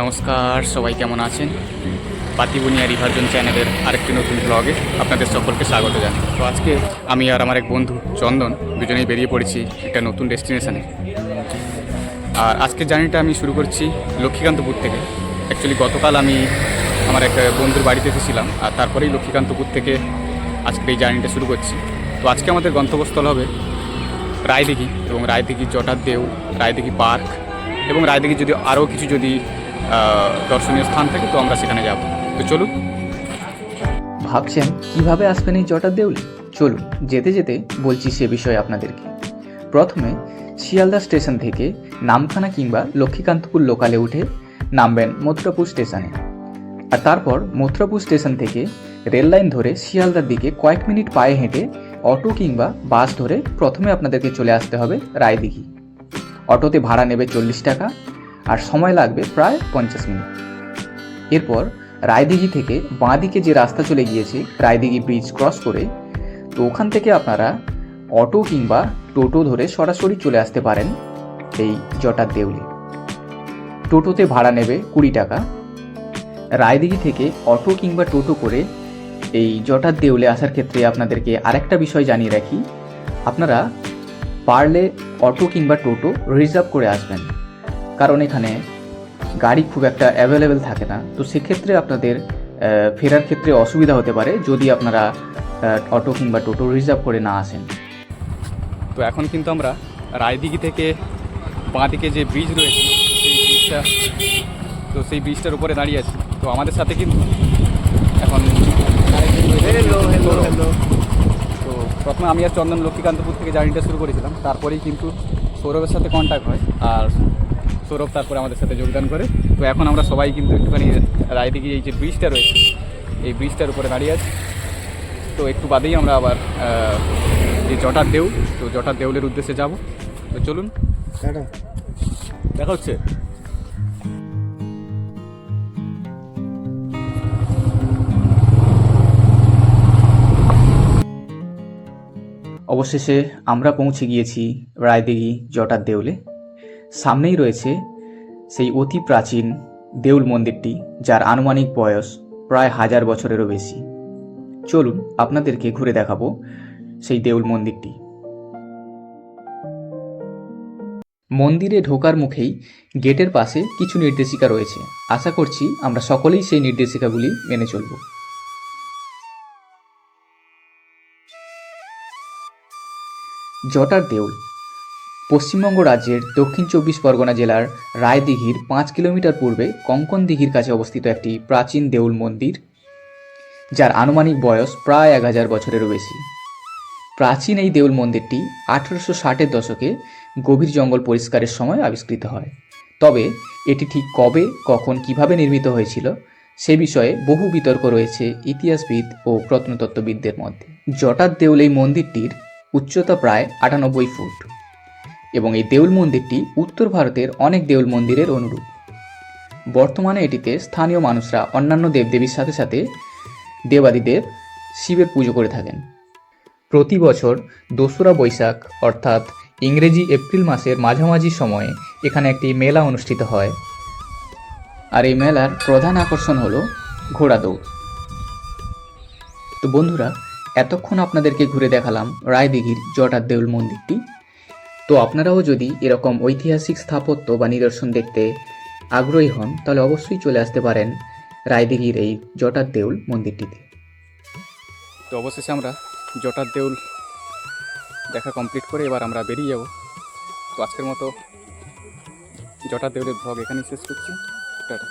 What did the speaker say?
নমস্কার, সবাই কেমন আছেন? পাতিবুনিয়া রিভারজন চ্যানেলের আরেকটি নতুন ব্লগে আপনাদের সকলকে স্বাগত জানাই। তো আজকে আমি আর আমার এক বন্ধু চন্দন দুজনেই বেরিয়ে পড়েছি একটা নতুন ডেস্টিনেশানে। আর আজকের জার্নিটা আমি শুরু করছি লক্ষ্মীকান্তপুর থেকে। অ্যাকচুয়ালি গতকাল আমি আমার এক বন্ধুর বাড়িতে এসেছিলাম, আর তারপরেই লক্ষ্মীকান্তপুর থেকে আজকের এই জার্নিটা শুরু করছি। তো আজকে আমাদের গন্তব্যস্থল হবে রায়দিঘি, এবং রায়দিঘির জটার দেউল, রায়দিঘি পার্ক এবং রায়দিঘির যদি আরও কিছু দর্শনীয় স্থান থাকে তো আমরা সেখানে যাব। তো চলুন। ভাবছেন কিভাবে আসবেন এই জটার দেউলে? চলুন যেতে যেতে বলছি সে বিষয়ে আপনাদেরকে। প্রথমে শিয়ালদা স্টেশন থেকে নামখানা কিংবা লক্ষ্মীকান্তপুর লোকালে উঠে নামবেন মথুরাপুর স্টেশনে, আর তারপর মথুরাপুর স্টেশন থেকে রেল লাইন ধরে শিয়ালদার দিকে কয়েক মিনিট পায়ে হেঁটে অটো কিংবা বাস ধরে প্রথমে আপনাদেরকে চলে আসতে হবে রায়দিঘি। অটোতে ভাড়া নেবে 40 টাকা, আর সময় লাগবে প্রায় 50 মিনিট। এরপর রায়দিঘি থেকে বাঁ দিকে যে রাস্তা চলে গিয়েছে রায়দিঘি ব্রিজ ক্রস করে, তো ওখান থেকে আপনারা অটো কিংবা টোটো ধরে সরাসরি চলে আসতে পারেন এই জটার দেউলে। টোটোতে ভাড়া নেবে 20 টাকা। রায়দিঘি থেকে অটো কিংবা টোটো করে এই জটার দেউলে আসার ক্ষেত্রে আপনাদেরকে আরেকটা বিষয় জানিয়ে রাখি, আপনারা পারলে অটো কিংবা টোটো রিজার্ভ করে আসবেন, কারণ এখানে গাড়ি খুব একটা অ্যাভেলেবেল থাকে না। তো সেক্ষেত্রে আপনাদের ফেরার ক্ষেত্রে অসুবিধা হতে পারে যদি আপনারা অটো কিংবা টোটো রিজার্ভ করে না আসেন। তো এখন কিন্তু আমরা রায়দিঘি থেকে বাঁ দিকে যে ব্রিজ রয়েছে সেই ব্রিজটার উপরে দাঁড়িয়ে আছি। তো আমাদের সাথে কিন্তু এখন তো প্রথমে আমি আর চন্দন লক্ষ্মীকান্তপুর থেকে জার্নিটা শুরু করেছিলাম, তারপরেই কিন্তু সৌরভের সাথে কন্ট্যাক্ট হয়, আর সৌরভ তারপরে আমাদের সাথে যোগদান করে। তো এখন আমরা সবাই কিন্তু একটুখানি রায়দিঘি এই যে ব্রিজটা রয়েছে এই ব্রিজটার উপরে দাঁড়িয়ে আছি। তো একটু বাদেই আমরা আবার যে জটার দেউল, তো জটার দেউলের উদ্দেশ্যে যাব। তো চলুন, দেখা হচ্ছে। অবশেষে আমরা পৌঁছে গিয়েছি রায়দিঘি জটার দেউলে। সামনেই রয়েছে সেই অতি প্রাচীন দেউল মন্দিরটি, যার আনুমানিক বয়স প্রায় 1000 বছরেরও বেশি। চলুন আপনাদেরকে ঘুরে দেখাবো সেই দেউল মন্দিরটি। মন্দিরে ঢোকার মুখেই গেটের পাশে কিছু নির্দেশিকা রয়েছে। আশা করছি আমরা সকলেই সেই নির্দেশিকাগুলি মেনে চলব। জটার দেউল পশ্চিমবঙ্গ রাজ্যের দক্ষিণ 24 পরগনা জেলার রায়দিঘির 5 কিলোমিটার পূর্বে কঙ্কন দিঘির কাছে অবস্থিত একটি প্রাচীন দেউল মন্দির, যার আনুমানিক বয়স প্রায় 1000 বছরেরও বেশি। প্রাচীন এই দেউল মন্দিরটি 1860-এর দশকে গভীর জঙ্গল পরিষ্কারের সময় আবিষ্কৃত হয়। তবে এটি ঠিক কবে, কখন, কিভাবে নির্মিত হয়েছিল সে বিষয়ে বহু বিতর্ক রয়েছে ইতিহাসবিদ ও প্রত্নতত্ত্ববিদদের মধ্যে। জটার দেউল এই মন্দিরটির উচ্চতা প্রায় 98 ফুট, এবং এই দেউল মন্দিরটি উত্তর ভারতের অনেক দেউল মন্দিরের অনুরূপ। বর্তমানে এটিতে স্থানীয় মানুষরা অন্যান্য দেবদেবীর সাথে সাথে দেবাদিদেব শিবের পুজো করে থাকেন। প্রতি বছর 2রা বৈশাখ অর্থাৎ ইংরেজি এপ্রিল মাসের মাঝামাঝি সময়ে এখানে একটি মেলা অনুষ্ঠিত হয়, আর এই মেলার প্রধান আকর্ষণ হলো ঘোড়া দৌড়। তো বন্ধুরা, এতক্ষণ আপনাদেরকে ঘুরে দেখালাম রায়দিঘির জটার দেউল মন্দিরটি। তো আপনারাও যদি এরকম ঐতিহাসিক স্থাপত্য বা নিদর্শন দেখতে আগ্রহী হন, তাহলে অবশ্যই চলে আসতে পারেন রায়দিঘির এই জটার দেউল মন্দিরটিতে। তো অবশেষে আমরা জটার দেউল দেখা কমপ্লিট করে এবার আমরা বেরিয়ে যাব। তো আজকের মতো জটার দেউলের ব্লগ এখানেই শেষ করছি। টাটা।